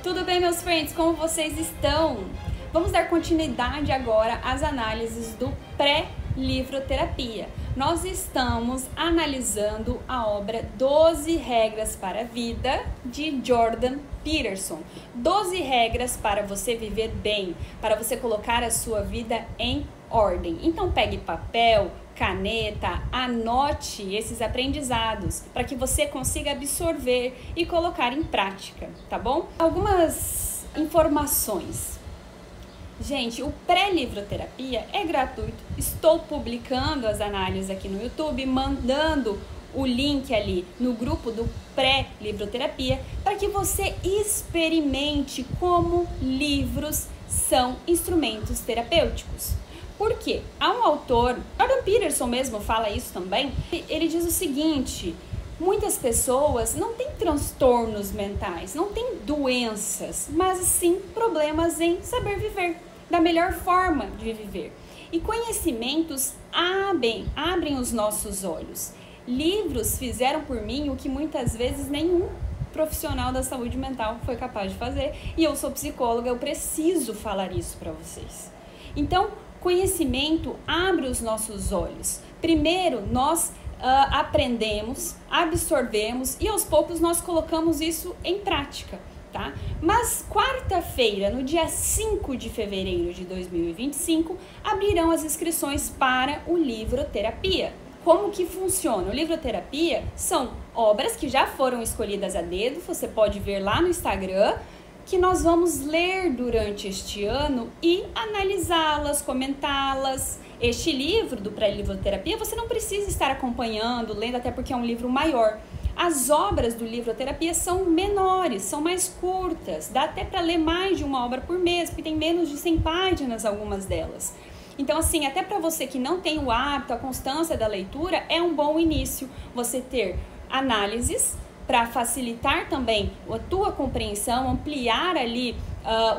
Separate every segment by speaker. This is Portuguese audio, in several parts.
Speaker 1: Tudo bem, meus friends? Como vocês estão? Vamos dar continuidade agora às análises do pré-livroterapia. Nós estamos analisando a obra 12 Regras para a Vida, de Jordan Peterson. 12 regras para você viver bem, para você colocar a sua vida em ordem. Então pegue papel, caneta, anote esses aprendizados para que você consiga absorver e colocar em prática, tá bom? Algumas informações. Gente, o pré-livroterapia é gratuito. Estou publicando as análises aqui no YouTube, mandando o link ali no grupo do pré-livroterapia para que você experimente como livros são instrumentos terapêuticos. Por quê? Há um autor, Jordan Peterson mesmo fala isso também, ele diz o seguinte: muitas pessoas não têm transtornos mentais, não têm doenças, mas sim problemas em saber viver, da melhor forma de viver. E conhecimentos abrem os nossos olhos. Livros fizeram por mim o que muitas vezes nenhum profissional da saúde mental foi capaz de fazer. E eu sou psicóloga, eu preciso falar isso para vocês. Então, conhecimento abre os nossos olhos. Primeiro, nós aprendemos, absorvemos e aos poucos nós colocamos isso em prática, tá? Mas quarta-feira, no dia 5 de fevereiro de 2025, abrirão as inscrições para o Livroterapia. Como que funciona? O Livroterapia são obras que já foram escolhidas a dedo, você pode ver lá no Instagram, que nós vamos ler durante este ano e analisá-las, comentá-las. Este livro do pré-livroterapia você não precisa estar acompanhando, lendo, até porque é um livro maior. As obras do livroterapia são menores, são mais curtas, dá até para ler mais de uma obra por mês, porque tem menos de 100 páginas algumas delas. Então, assim, até para você que não tem o hábito, a constância da leitura, é um bom início você ter análises para facilitar também a tua compreensão, ampliar ali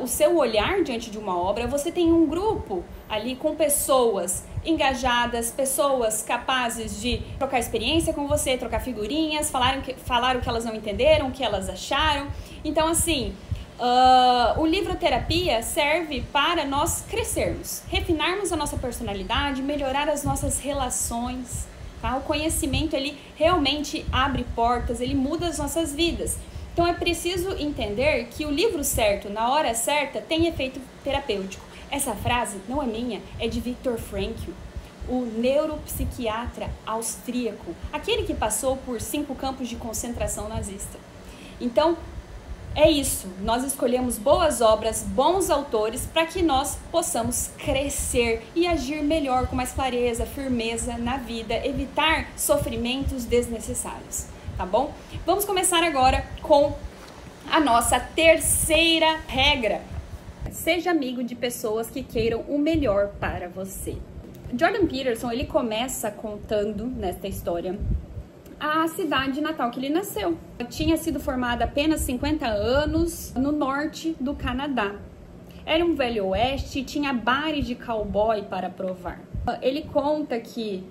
Speaker 1: o seu olhar diante de uma obra. Você tem um grupo ali com pessoas engajadas, pessoas capazes de trocar experiência com você, trocar figurinhas, falar o que elas não entenderam, o que elas acharam. Então, assim, o Livroterapia serve para nós crescermos, refinarmos a nossa personalidade, melhorar as nossas relações. Tá? O conhecimento, ele realmente abre portas, ele muda as nossas vidas. Então é preciso entender que o livro certo, na hora certa, tem efeito terapêutico. Essa frase não é minha, é de Viktor Frankl, o neuropsiquiatra austríaco, aquele que passou por 5 campos de concentração nazista. Então, é isso, nós escolhemos boas obras, bons autores, para que nós possamos crescer e agir melhor, com mais clareza, firmeza na vida, evitar sofrimentos desnecessários, tá bom? Vamos começar agora com a nossa terceira regra. Seja amigo de pessoas que queiram o melhor para você. Jordan Peterson, ele começa contando nesta história a cidade natal que ele nasceu. Tinha sido formada há apenas 50 anos no norte do Canadá. Era um velho oeste e tinha bares de cowboy para provar. Ele conta que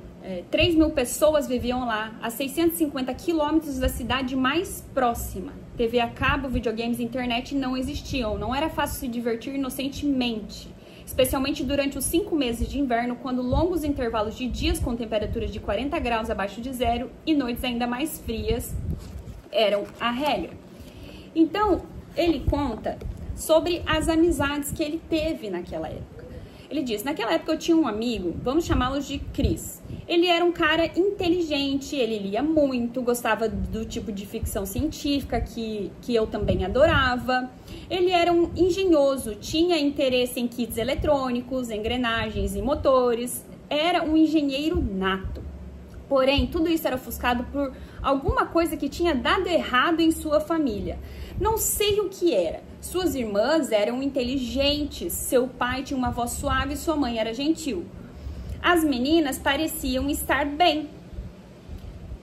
Speaker 1: 3.000 pessoas viviam lá, a 650 quilômetros da cidade mais próxima. TV a cabo, videogames e internet não existiam. Não era fácil se divertir inocentemente, especialmente durante os 5 meses de inverno, quando longos intervalos de dias com temperaturas de 40 graus abaixo de zero e noites ainda mais frias eram a regra. Então, ele conta sobre as amizades que ele teve naquela época. Ele diz: naquela época eu tinha um amigo, vamos chamá-lo de Chris. Ele era um cara inteligente, ele lia muito, gostava do tipo de ficção científica que eu também adorava. Ele era um engenhoso, tinha interesse em kits eletrônicos, engrenagens e motores. Era um engenheiro nato. Porém, tudo isso era ofuscado por alguma coisa que tinha dado errado em sua família. Não sei o que era. Suas irmãs eram inteligentes, seu pai tinha uma voz suave e sua mãe era gentil. As meninas pareciam estar bem,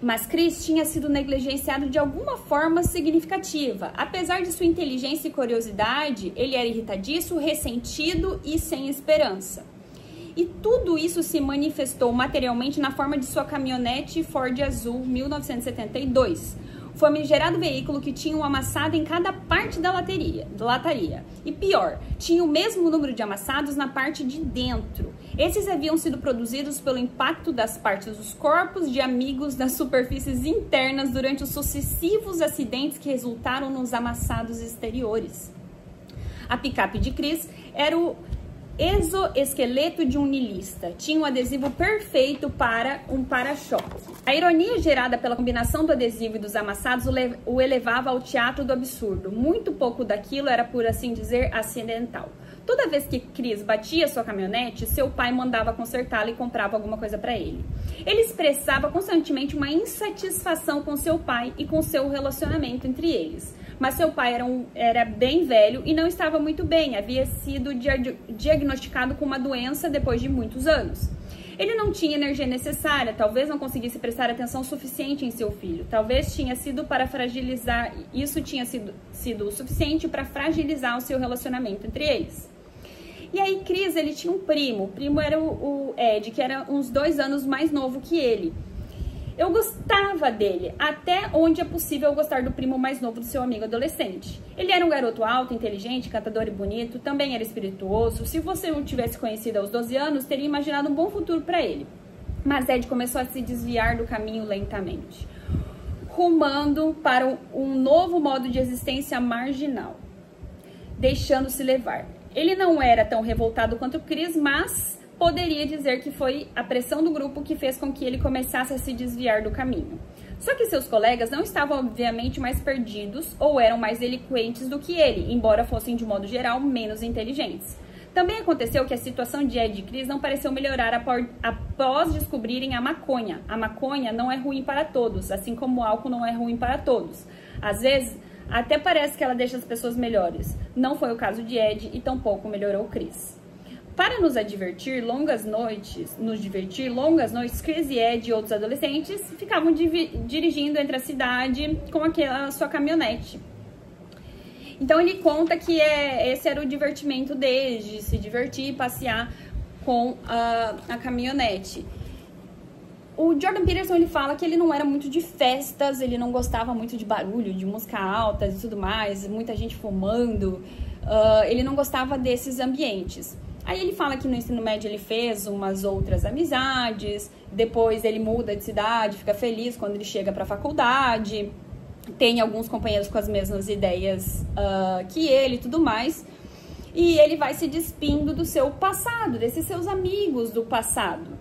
Speaker 1: mas Chris tinha sido negligenciado de alguma forma significativa. Apesar de sua inteligência e curiosidade, ele era irritadiço, ressentido e sem esperança. E tudo isso se manifestou materialmente na forma de sua caminhonete Ford azul 1972. famigerado veículo que tinha um amassado em cada parte da lataria. E pior, tinha o mesmo número de amassados na parte de dentro. Esses haviam sido produzidos pelo impacto das partes dos corpos de amigos das superfícies internas durante os sucessivos acidentes que resultaram nos amassados exteriores. A picape de Chris era o exoesqueleto de um niilista. Tinha um adesivo perfeito para um para-choque. A ironia gerada pela combinação do adesivo e dos amassados o elevava ao teatro do absurdo. Muito pouco daquilo era, por assim dizer, acidental. Toda vez que Chris batia sua caminhonete, seu pai mandava consertá-la e comprava alguma coisa para ele. Ele expressava constantemente uma insatisfação com seu pai e com seu relacionamento entre eles. Mas seu pai era bem velho e não estava muito bem, havia sido diagnosticado com uma doença depois de muitos anos. Ele não tinha energia necessária, talvez não conseguisse prestar atenção suficiente em seu filho, talvez tinha sido para fragilizar, isso tinha sido o suficiente para fragilizar o seu relacionamento entre eles. E aí Chris, ele tinha um primo, o primo era o Ed, que era uns 2 anos mais novo que ele. Eu gostava dele, até onde é possível eu gostar do primo mais novo do seu amigo adolescente. Ele era um garoto alto, inteligente, cantador e bonito, também era espirituoso. Se você o tivesse conhecido aos 12 anos, teria imaginado um bom futuro para ele. Mas Ed começou a se desviar do caminho lentamente, rumando para um novo modo de existência marginal, deixando-se levar. Ele não era tão revoltado quanto Chris, mas poderia dizer que foi a pressão do grupo que fez com que ele começasse a se desviar do caminho. Só que seus colegas não estavam obviamente mais perdidos ou eram mais eloquentes do que ele, embora fossem de modo geral menos inteligentes. Também aconteceu que a situação de Ed e Chris não pareceu melhorar após descobrirem a maconha. A maconha não é ruim para todos, assim como o álcool não é ruim para todos. Às vezes, até parece que ela deixa as pessoas melhores. Não foi o caso de Ed e tampouco melhorou Chris. Para nos divertir longas noites, Chris e Ed e outros adolescentes ficavam dirigindo entre a cidade com aquela sua caminhonete. Então ele conta que esse era o divertimento deles, de se divertir e passear com a caminhonete. O Jordan Peterson, ele fala que ele não era muito de festas, ele não gostava muito de barulho, de música alta e tudo mais, muita gente fumando, ele não gostava desses ambientes. Aí ele fala que no ensino médio ele fez umas outras amizades, depois ele muda de cidade, fica feliz quando ele chega para a faculdade, tem alguns companheiros com as mesmas ideias que ele e tudo mais, e ele vai se despindo do seu passado, desses seus amigos do passado.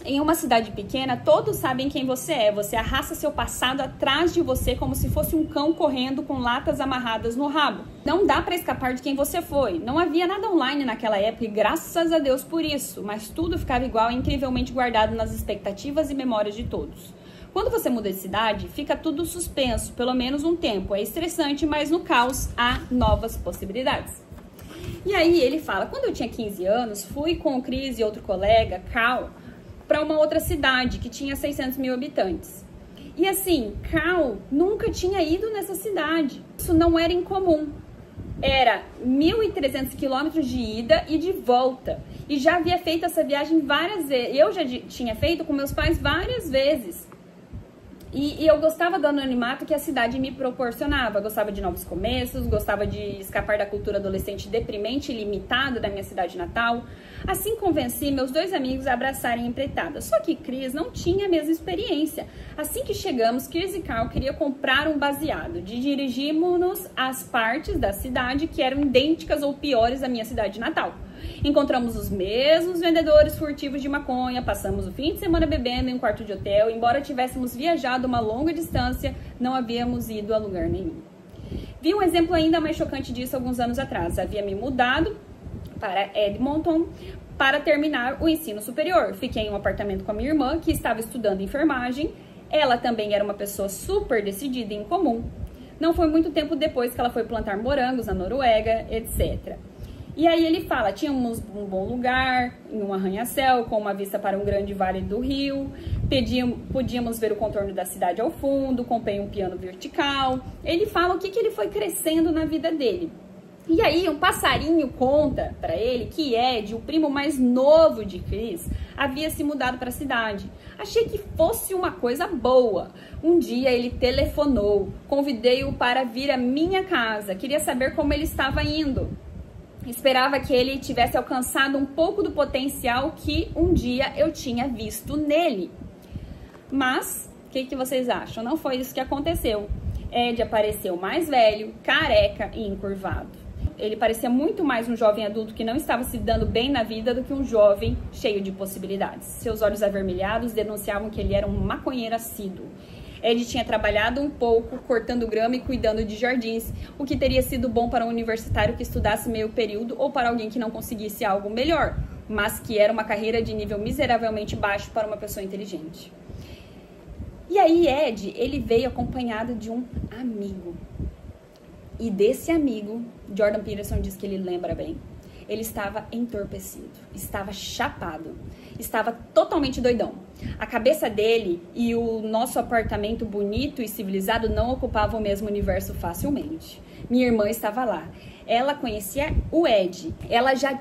Speaker 1: Em uma cidade pequena, todos sabem quem você é. Você arrasta seu passado atrás de você como se fosse um cão correndo com latas amarradas no rabo. Não dá pra escapar de quem você foi. Não havia nada online naquela época e graças a Deus por isso. Mas tudo ficava igual e incrivelmente guardado nas expectativas e memórias de todos. Quando você muda de cidade, fica tudo suspenso, pelo menos um tempo. É estressante, mas no caos há novas possibilidades. E aí ele fala, quando eu tinha 15 anos, fui com o Chris e outro colega, Carl, para uma outra cidade que tinha 600 mil habitantes. E assim, Carl nunca tinha ido nessa cidade. Isso não era incomum. Era 1.300 quilômetros de ida e de volta. E já havia feito essa viagem várias vezes. Eu já tinha feito com meus pais várias vezes. E eu gostava do anonimato que a cidade me proporcionava. Eu gostava de novos começos, gostava de escapar da cultura adolescente deprimente e limitada da minha cidade natal. Assim convenci meus 2 amigos a abraçarem a empreitada. Só que Chris não tinha a mesma experiência. Assim que chegamos, Chris e Carl queriam comprar um baseado. Dirigimos-nos às partes da cidade que eram idênticas ou piores da minha cidade natal. Encontramos os mesmos vendedores furtivos de maconha, passamos o fim de semana bebendo em um quarto de hotel. Embora tivéssemos viajado uma longa distância, não havíamos ido a lugar nenhum. Vi um exemplo ainda mais chocante disso alguns anos atrás. Havia me mudado para Edmonton para terminar o ensino superior. Fiquei em um apartamento com a minha irmã, que estava estudando enfermagem. Ela também era uma pessoa super decidida e incomum. Não foi muito tempo depois que ela foi plantar morangos na Noruega, etc. E aí ele fala, tínhamos um bom lugar, em um arranha-céu, com uma vista para um grande vale do rio, podíamos ver o contorno da cidade ao fundo, comprei um piano vertical. Ele fala o que ele foi crescendo na vida dele. E aí um passarinho conta para ele que Ed, o primo mais novo de Chris, havia se mudado para a cidade. Achei que fosse uma coisa boa. Um dia ele telefonou, convidei-o para vir à minha casa, queria saber como ele estava indo. Esperava que ele tivesse alcançado um pouco do potencial que um dia eu tinha visto nele. Mas, o que vocês acham? Não foi isso que aconteceu. Ed apareceu mais velho, careca e encurvado. Ele parecia muito mais um jovem adulto que não estava se dando bem na vida do que um jovem cheio de possibilidades. Seus olhos avermelhados denunciavam que ele era um maconheiro assíduo. Ed tinha trabalhado um pouco, cortando grama e cuidando de jardins, o que teria sido bom para um universitário que estudasse meio período ou para alguém que não conseguisse algo melhor, mas que era uma carreira de nível miseravelmente baixo para uma pessoa inteligente. E aí Ed, ele veio acompanhado de um amigo. E desse amigo, Jordan Peterson diz que ele lembra bem, ele estava entorpecido, estava chapado, estava totalmente doidão. A cabeça dele e o nosso apartamento bonito e civilizado não ocupavam o mesmo universo facilmente. Minha irmã estava lá. Ela conhecia o Ed. Ela já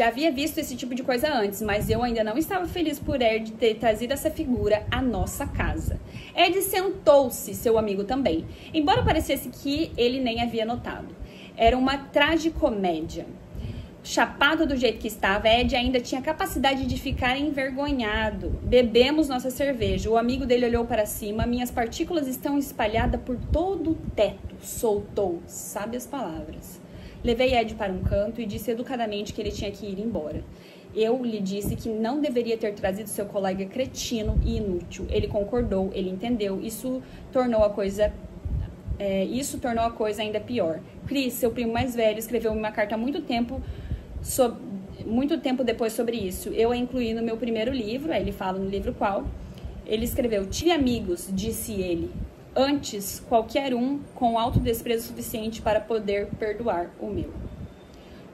Speaker 1: havia visto esse tipo de coisa antes, mas eu ainda não estava feliz por Ed ter trazido essa figura à nossa casa. Ed sentou-se, seu amigo também, embora parecesse que ele nem havia notado. Era uma tragicomédia. Chapado do jeito que estava, Ed ainda tinha capacidade de ficar envergonhado. Bebemos nossa cerveja. O amigo dele olhou para cima. Minhas partículas estão espalhadas por todo o teto. Soltou. Sabe as palavras. Levei Ed para um canto e disse educadamente que ele tinha que ir embora. Eu lhe disse que não deveria ter trazido seu colega cretino e inútil. Ele concordou, ele entendeu. Isso tornou a coisa ainda pior. Chris, seu primo mais velho, escreveu uma carta há muito tempo depois sobre isso. Eu a incluí no meu primeiro livro, aí ele fala no livro qual. Ele escreveu: tive amigos, disse ele, antes qualquer um com autodesprezo suficiente para poder perdoar o meu.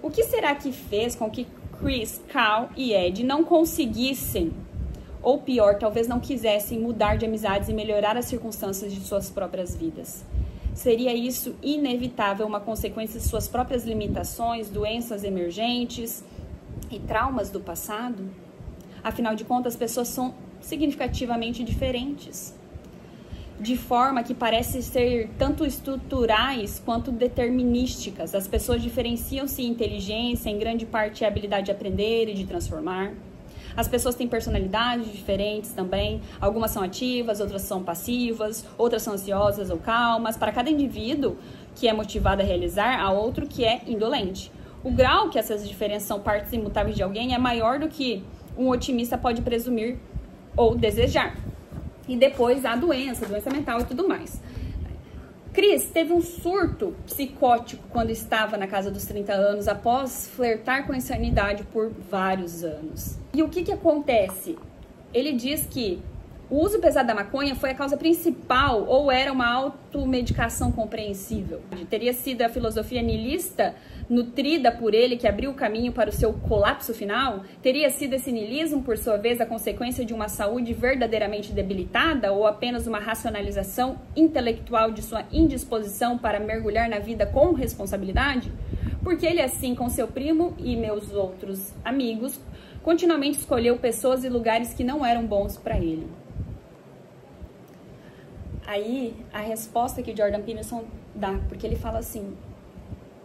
Speaker 1: O que será que fez com que Chris, Cal e Ed não conseguissem, ou pior, talvez não quisessem mudar de amizades e melhorar as circunstâncias de suas próprias vidas? Seria isso inevitável, uma consequência de suas próprias limitações, doenças emergentes e traumas do passado? Afinal de contas, as pessoas são significativamente diferentes, de forma que parecem ser tanto estruturais quanto determinísticas. As pessoas diferenciam-se em inteligência, em grande parte a habilidade de aprender e de transformar. As pessoas têm personalidades diferentes também. Algumas são ativas, outras são passivas, outras são ansiosas ou calmas. Para cada indivíduo que é motivado a realizar, há outro que é indolente. O grau que essas diferenças são partes imutáveis de alguém é maior do que um otimista pode presumir ou desejar. E depois há doença mental e tudo mais. Chris teve um surto psicótico quando estava na casa dos 30 anos, após flertar com a insanidade por vários anos. E o que acontece? Ele diz que o uso pesado da maconha foi a causa principal ou era uma automedicação compreensível. Teria sido a filosofia nihilista nutrida por ele que abriu o caminho para o seu colapso final? Teria sido esse nihilismo, por sua vez, a consequência de uma saúde verdadeiramente debilitada ou apenas uma racionalização intelectual de sua indisposição para mergulhar na vida com responsabilidade? Porque ele, assim, com seu primo e meus outros amigos, continuamente escolheu pessoas e lugares que não eram bons para ele. Aí, a resposta que Jordan Peterson dá, porque ele fala assim: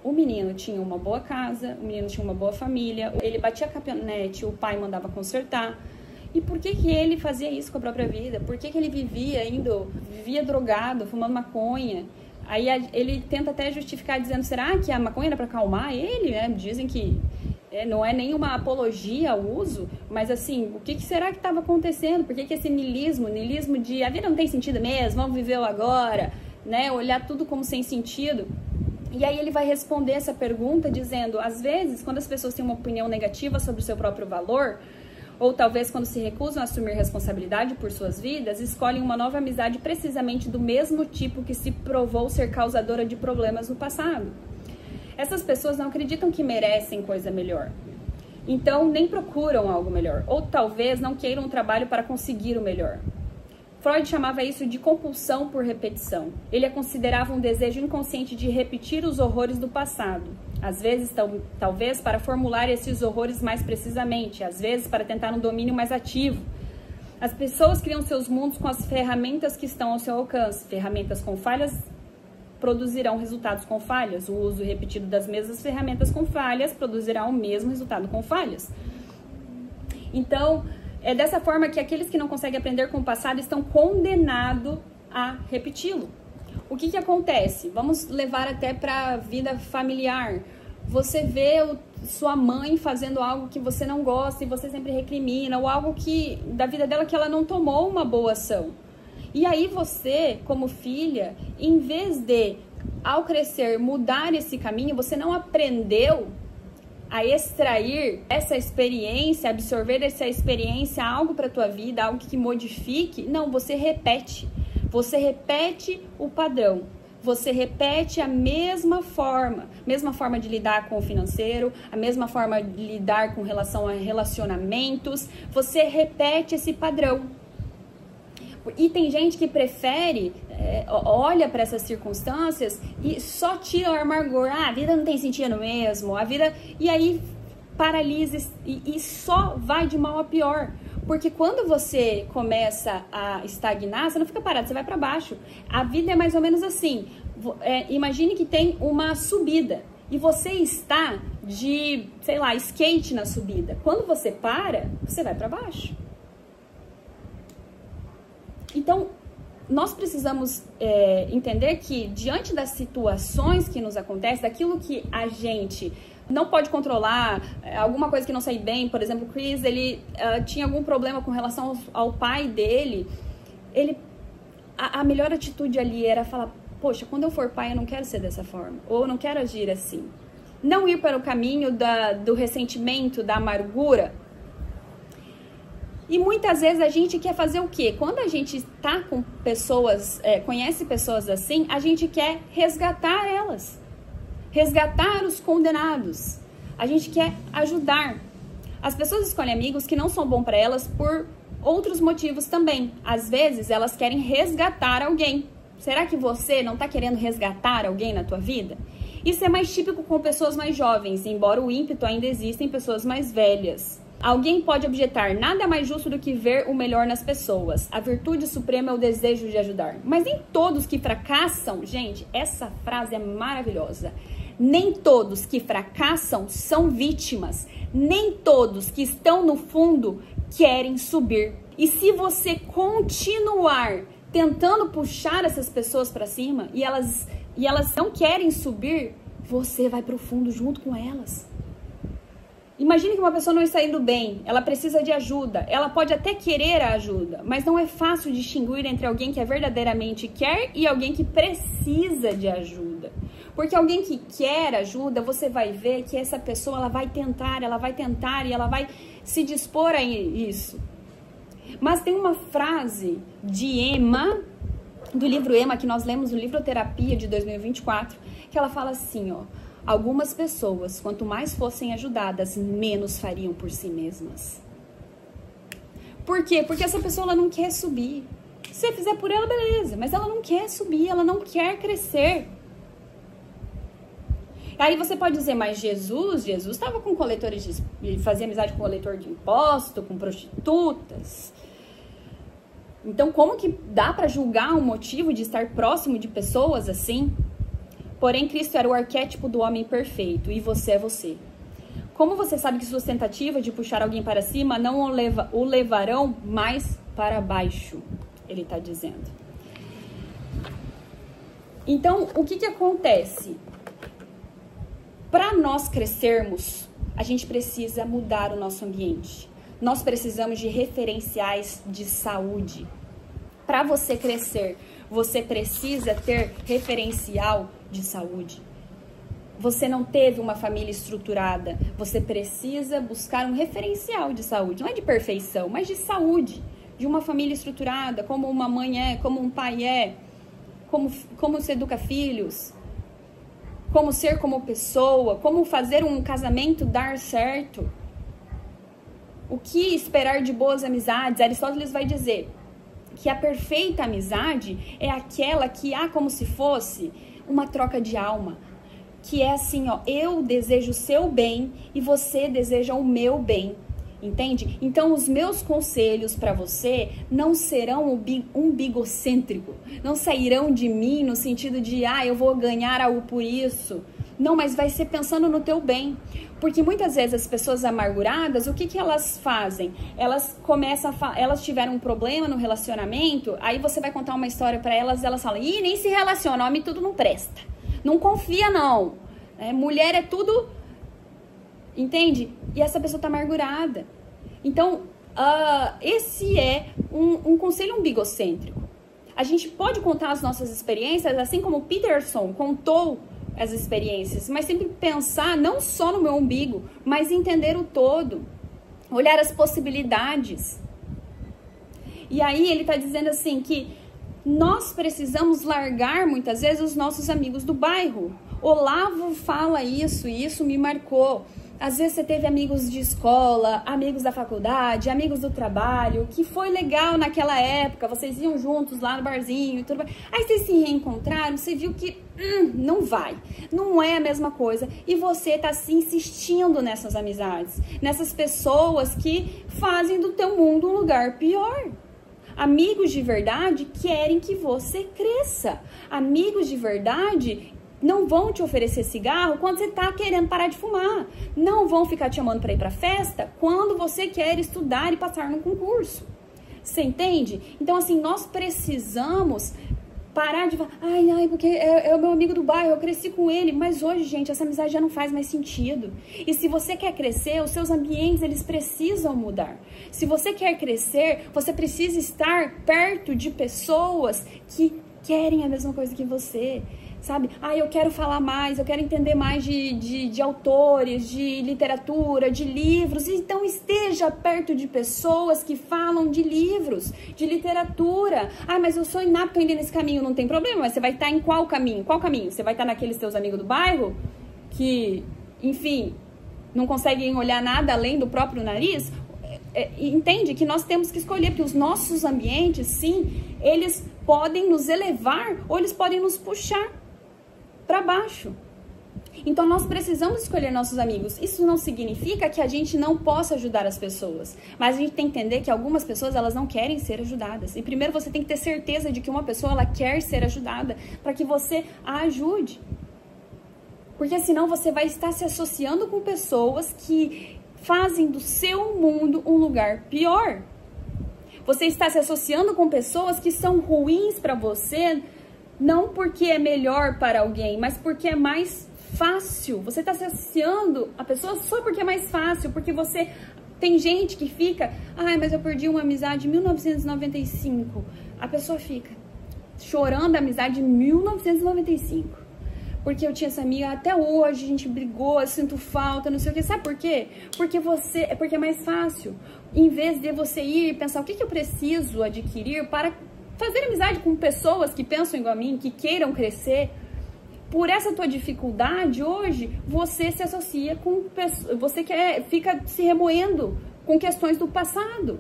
Speaker 1: o menino tinha uma boa casa, o menino tinha uma boa família, ele batia a caminhonete, o pai mandava consertar. E por que ele fazia isso com a própria vida? Por que ele vivia drogado, fumando maconha? Aí ele tenta até justificar dizendo: será que a maconha era para acalmar ele? Né? Dizem que não é nenhuma apologia ao uso, mas assim, o que será que estava acontecendo? Por que esse niilismo de a vida não tem sentido mesmo, vamos viver o agora, né? Olhar tudo como sem sentido. E aí ele vai responder essa pergunta dizendo: às vezes, quando as pessoas têm uma opinião negativa sobre o seu próprio valor, ou talvez quando se recusam a assumir responsabilidade por suas vidas, escolhem uma nova amizade precisamente do mesmo tipo que se provou ser causadora de problemas no passado. Essas pessoas não acreditam que merecem coisa melhor, então nem procuram algo melhor, ou talvez não queiram um trabalho para conseguir o melhor. Freud chamava isso de compulsão por repetição. Ele a considerava um desejo inconsciente de repetir os horrores do passado. Às vezes, talvez, para formular esses horrores mais precisamente. Às vezes, para tentar um domínio mais ativo. As pessoas criam seus mundos com as ferramentas que estão ao seu alcance. Ferramentas com falhas produzirão resultados com falhas. O uso repetido das mesmas ferramentas com falhas produzirá o mesmo resultado com falhas. Então, é dessa forma que aqueles que não conseguem aprender com o passado estão condenados a repeti-lo. O que acontece? Vamos levar até para a vida familiar. Você vê sua mãe fazendo algo que você não gosta e você sempre recrimina, ou algo da vida dela que ela não tomou uma boa ação. E aí você, como filha, em vez de, ao crescer, mudar esse caminho, você não aprendeu a extrair essa experiência, absorver essa experiência, algo para a tua vida, algo que modifique. Não, você repete. Você repete o padrão. Você repete a mesma forma de lidar com o financeiro, a mesma forma de lidar com relação a relacionamentos. Você repete esse padrão. E tem gente que prefere, olha para essas circunstâncias e só tira o amargor. A vida não tem sentido mesmo, a vida... E aí paralisa e só vai de mal a pior. Porque quando você começa a estagnar, você não fica parado, você vai para baixo. A vida é mais ou menos assim. Imagine que tem uma subida e você está de, sei lá, skate na subida. Quando você para, você vai para baixo. Então, nós precisamos entender que, diante das situações que nos acontecem, daquilo que a gente não pode controlar, alguma coisa que não sai bem, por exemplo, o Chris, ele tinha algum problema com relação ao pai dele, a melhor atitude ali era falar, poxa, quando eu for pai eu não quero ser dessa forma, ou eu não quero agir assim. Não ir para o caminho do ressentimento, da amargura. E muitas vezes a gente quer fazer o quê? Quando a gente está com pessoas, conhece pessoas assim, a gente quer resgatar elas. Resgatar os condenados. A gente quer ajudar. As pessoas escolhem amigos que não são bons para elas por outros motivos também. Às vezes elas querem resgatar alguém. Será que você não está querendo resgatar alguém na tua vida? Isso é mais típico com pessoas mais jovens, embora o ímpeto ainda exista em pessoas mais velhas. Alguém pode objetar, nada mais justo do que ver o melhor nas pessoas. A virtude suprema é o desejo de ajudar. Mas nem todos que fracassam, gente, essa frase é maravilhosa. Nem todos que fracassam são vítimas. Nem todos que estão no fundo querem subir. E se você continuar tentando puxar essas pessoas para cima e elas não querem subir, você vai para o fundo junto com elas. Imagine que uma pessoa não está indo bem, ela precisa de ajuda, ela pode até querer a ajuda, mas não é fácil distinguir entre alguém que verdadeiramente quer e alguém que precisa de ajuda. Porque alguém que quer ajuda, você vai ver que essa pessoa ela vai tentar e ela vai se dispor a isso. Mas tem uma frase de Emma, do livro Emma, que nós lemos no Livroterapia de 2024, que ela fala assim, ó. Algumas pessoas, quanto mais fossem ajudadas, menos fariam por si mesmas. Por quê? Porque essa pessoa ela não quer subir. Se você fizer por ela, beleza, mas ela não quer subir, ela não quer crescer. Aí você pode dizer, mas Jesus estava com coletores fazia amizade com coletor de imposto, com prostitutas. Então, como que dá para julgar um motivo de estar próximo de pessoas assim? Porém, Cristo era o arquétipo do homem perfeito, e você é você. Como você sabe que suas tentativas de puxar alguém para cima não o levarão mais para baixo? Ele está dizendo. Então, o que acontece? Para nós crescermos, a gente precisa mudar o nosso ambiente. Nós precisamos de referenciais de saúde. Para você crescer, você precisa ter referencial de saúde. Você não teve uma família estruturada, você precisa buscar um referencial de saúde. Não é de perfeição, mas de saúde. De uma família estruturada, como uma mãe é, como um pai é, como se educa filhos, como ser como pessoa, como fazer um casamento dar certo. O que esperar de boas amizades? Aristóteles vai dizer, que a perfeita amizade é aquela que há como se fosse uma troca de alma. Que é assim, ó, eu desejo o seu bem e você deseja o meu bem. Entende? Então, os meus conselhos para você não serão umbigocêntrico, não sairão de mim no sentido de, eu vou ganhar algo por isso. Não, mas vai ser pensando no teu bem. Porque muitas vezes as pessoas amarguradas, o que elas fazem? Elas começam elas tiveram um problema no relacionamento, aí você vai contar uma história para elas, elas falam, nem se relaciona, homem tudo não presta. Não confia não. Mulher é tudo... Entende? E essa pessoa tá amargurada. Então, esse é um conselho umbigocêntrico. A gente pode contar as nossas experiências, assim como o Peterson contou as experiências, mas sempre pensar não só no meu umbigo, mas entender o todo, olhar as possibilidades. E aí ele tá dizendo assim que nós precisamos largar muitas vezes os nossos amigos do bairro. Olavo fala isso e isso me marcou. Às vezes você teve amigos de escola, amigos da faculdade, amigos do trabalho, que foi legal naquela época, vocês iam juntos lá no barzinho e tudo mais. Aí vocês se reencontraram, você viu que não vai, não é a mesma coisa. E você tá se insistindo nessas amizades, nessas pessoas que fazem do teu mundo um lugar pior. Amigos de verdade querem que você cresça. Amigos de verdade não vão te oferecer cigarro quando você está querendo parar de fumar. Não vão ficar te chamando para ir para festa quando você quer estudar e passar num concurso. Você entende? Então, assim, nós precisamos parar de falar, porque é o meu amigo do bairro, eu cresci com ele. Mas hoje, gente, essa amizade já não faz mais sentido. E se você quer crescer, os seus ambientes, eles precisam mudar. Se você quer crescer, você precisa estar perto de pessoas que querem a mesma coisa que você. Sabe? Eu quero falar mais, eu quero entender mais de autores, de literatura, de livros. Então esteja perto de pessoas que falam de livros, de literatura. Mas eu sou inapto ainda nesse caminho, não tem problema. Mas você vai estar em qual caminho? Qual caminho? Você vai estar naqueles teus amigos do bairro que, enfim, não conseguem olhar nada além do próprio nariz? Entende que nós temos que escolher, porque os nossos ambientes, sim, eles podem nos elevar ou eles podem nos puxar para baixo. Então nós precisamos escolher nossos amigos. Isso não significa que a gente não possa ajudar as pessoas, mas a gente tem que entender que algumas pessoas elas não querem ser ajudadas. E primeiro você tem que ter certeza de que uma pessoa ela quer ser ajudada para que você a ajude. Porque senão você vai estar se associando com pessoas que fazem do seu mundo um lugar pior. Você está se associando com pessoas que são ruins para você, não porque é melhor para alguém, mas porque é mais fácil. Você está se associando a pessoas só porque é mais fácil, porque você... Tem gente que fica, mas eu perdi uma amizade em 1995. A pessoa fica chorando a amizade de 1995. Porque eu tinha essa amiga até hoje, a gente brigou, eu sinto falta, não sei o que. Sabe por quê? Porque é mais fácil. Em vez de você ir e pensar o que eu preciso adquirir para fazer amizade com pessoas que pensam igual a mim, que queiram crescer. Por essa tua dificuldade hoje, você se associa com pessoas, fica se remoendo com questões do passado.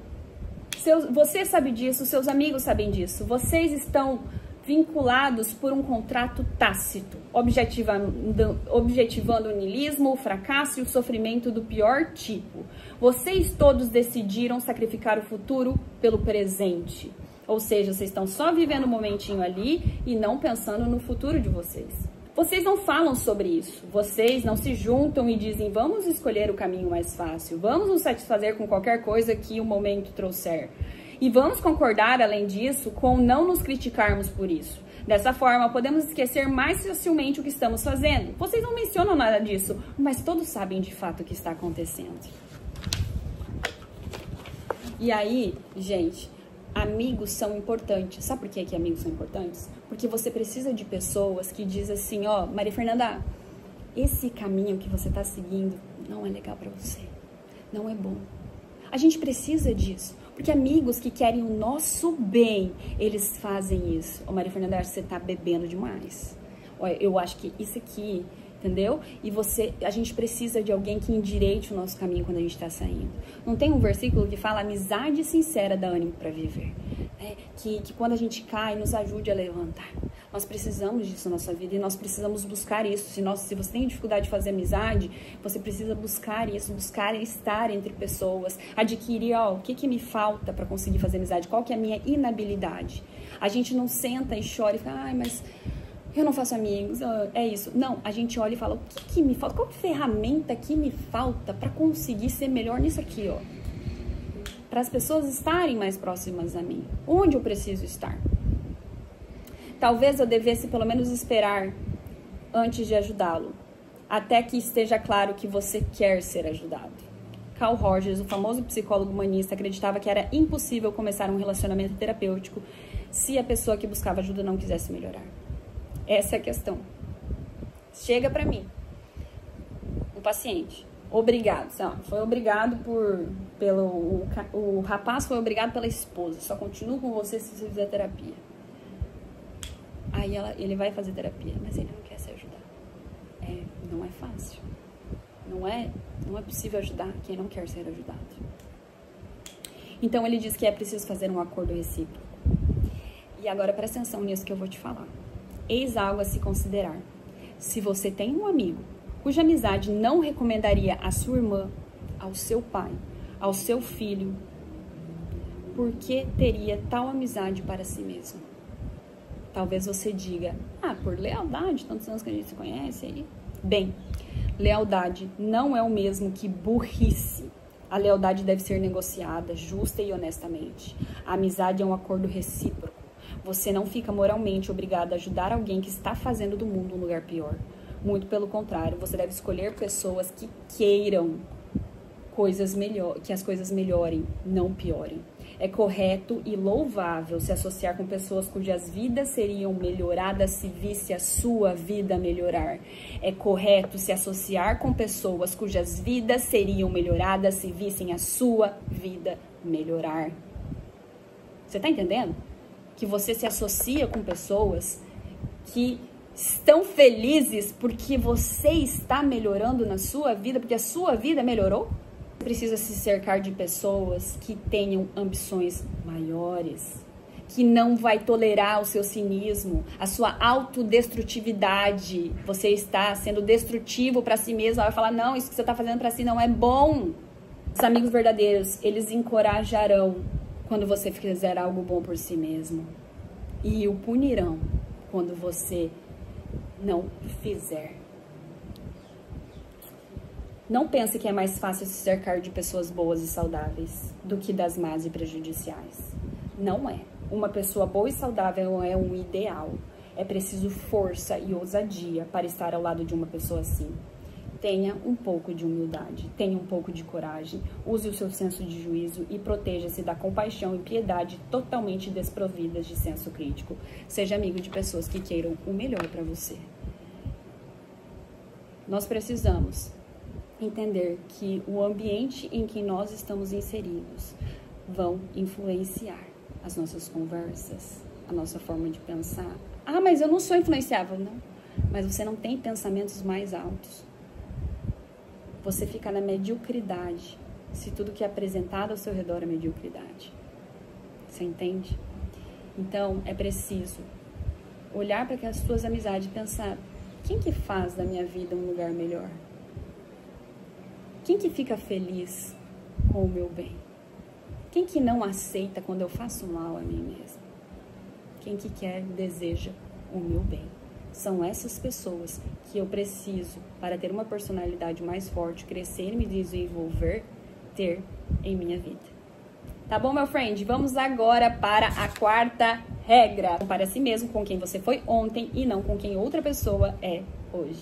Speaker 1: Você sabe disso, seus amigos sabem disso. Vocês estão vinculados por um contrato tácito, objetivando o niilismo, o fracasso e o sofrimento do pior tipo. Vocês todos decidiram sacrificar o futuro pelo presente. Ou seja, vocês estão só vivendo um momentinho ali e não pensando no futuro de vocês. Vocês não falam sobre isso. Vocês não se juntam e dizem, vamos escolher o caminho mais fácil. Vamos nos satisfazer com qualquer coisa que o momento trouxer. E vamos concordar, além disso, com não nos criticarmos por isso. Dessa forma, podemos esquecer mais facilmente o que estamos fazendo. Vocês não mencionam nada disso, mas todos sabem de fato o que está acontecendo. E aí, gente... Amigos são importantes. Sabe por que amigos são importantes? Porque você precisa de pessoas que dizem assim, Maria Fernanda, esse caminho que você está seguindo não é legal para você. Não é bom. A gente precisa disso. Porque amigos que querem o nosso bem, eles fazem isso. Maria Fernanda, você está bebendo demais. Olha, eu acho que isso aqui entendeu? E a gente precisa de alguém que endireite o nosso caminho quando a gente está saindo. Não tem um versículo que fala: amizade sincera dá ânimo para viver, né? Que quando a gente cai, nos ajude a levantar. Nós precisamos disso na nossa vida e nós precisamos buscar isso. Se você tem dificuldade de fazer amizade, você precisa buscar isso, buscar estar entre pessoas, adquirir, o que me falta para conseguir fazer amizade, qual que é a minha inabilidade. A gente não senta e chora e fala: mas eu não faço amigos, é isso. Não, a gente olha e fala: o que me falta? Qual ferramenta que me falta para conseguir ser melhor nisso aqui, para as pessoas estarem mais próximas a mim? Onde eu preciso estar? Talvez eu devesse pelo menos esperar antes de ajudá-lo, até que esteja claro que você quer ser ajudado. Carl Rogers, o famoso psicólogo humanista, acreditava que era impossível começar um relacionamento terapêutico se a pessoa que buscava ajuda não quisesse melhorar. Essa é a questão. Chega pra mim o paciente, obrigado, foi obrigado o rapaz foi obrigado pela esposa, só continua com você se você fizer terapia. Aí ele vai fazer terapia, mas ele não quer se ajudar. Não é fácil. Não é possível ajudar quem não quer ser ajudado. Então ele diz que é preciso fazer um acordo recíproco. E agora presta atenção nisso que eu vou te falar. Eis algo a se considerar. Se você tem um amigo cuja amizade não recomendaria à sua irmã, ao seu pai, ao seu filho, por que teria tal amizade para si mesmo? Talvez você diga: por lealdade, tantos anos que a gente se conhece aí. Bem, lealdade não é o mesmo que burrice. A lealdade deve ser negociada, justa e honestamente. A amizade é um acordo recíproco. Você não fica moralmente obrigado a ajudar alguém que está fazendo do mundo um lugar pior. Muito pelo contrário, você deve escolher pessoas que queiram que as coisas melhorem, não piorem. É correto e louvável se associar com pessoas cujas vidas seriam melhoradas se visse a sua vida melhorar. É correto se associar com pessoas cujas vidas seriam melhoradas se vissem a sua vida melhorar. Você está entendendo? Que você se associa com pessoas que estão felizes porque você está melhorando na sua vida, porque a sua vida melhorou? Precisa se cercar de pessoas que tenham ambições maiores, que não vai tolerar o seu cinismo, a sua autodestrutividade. Você está sendo destrutivo para si mesmo, vai falar: não, isso que você está fazendo para si não é bom. Os amigos verdadeiros, eles encorajarão quando você fizer algo bom por si mesmo e o punirão quando você não fizer. Não pense que é mais fácil se cercar de pessoas boas e saudáveis do que das más e prejudiciais. Não é. Uma pessoa boa e saudável é um ideal. É preciso força e ousadia para estar ao lado de uma pessoa assim. Tenha um pouco de humildade, tenha um pouco de coragem, use o seu senso de juízo e proteja-se da compaixão e piedade totalmente desprovidas de senso crítico. Seja amigo de pessoas que queiram o melhor para você. Nós precisamos entender que o ambiente em que nós estamos inseridos vão influenciar as nossas conversas, a nossa forma de pensar. Mas eu não sou influenciável. Não, mas você não tem pensamentos mais altos. Você fica na mediocridade se tudo que é apresentado ao seu redor é mediocridade. Você entende? Então, é preciso olhar para as suas amizades e pensar: quem que faz da minha vida um lugar melhor? Quem que fica feliz com o meu bem? Quem que não aceita quando eu faço mal a mim mesmo? Quem que quer, deseja o meu bem? São essas pessoas que eu preciso para ter uma personalidade mais forte, crescer, me desenvolver, ter em minha vida. Tá bom, meu friend? Vamos agora para a quarta regra. Compare a si mesmo com quem você foi ontem e não com quem outra pessoa é hoje.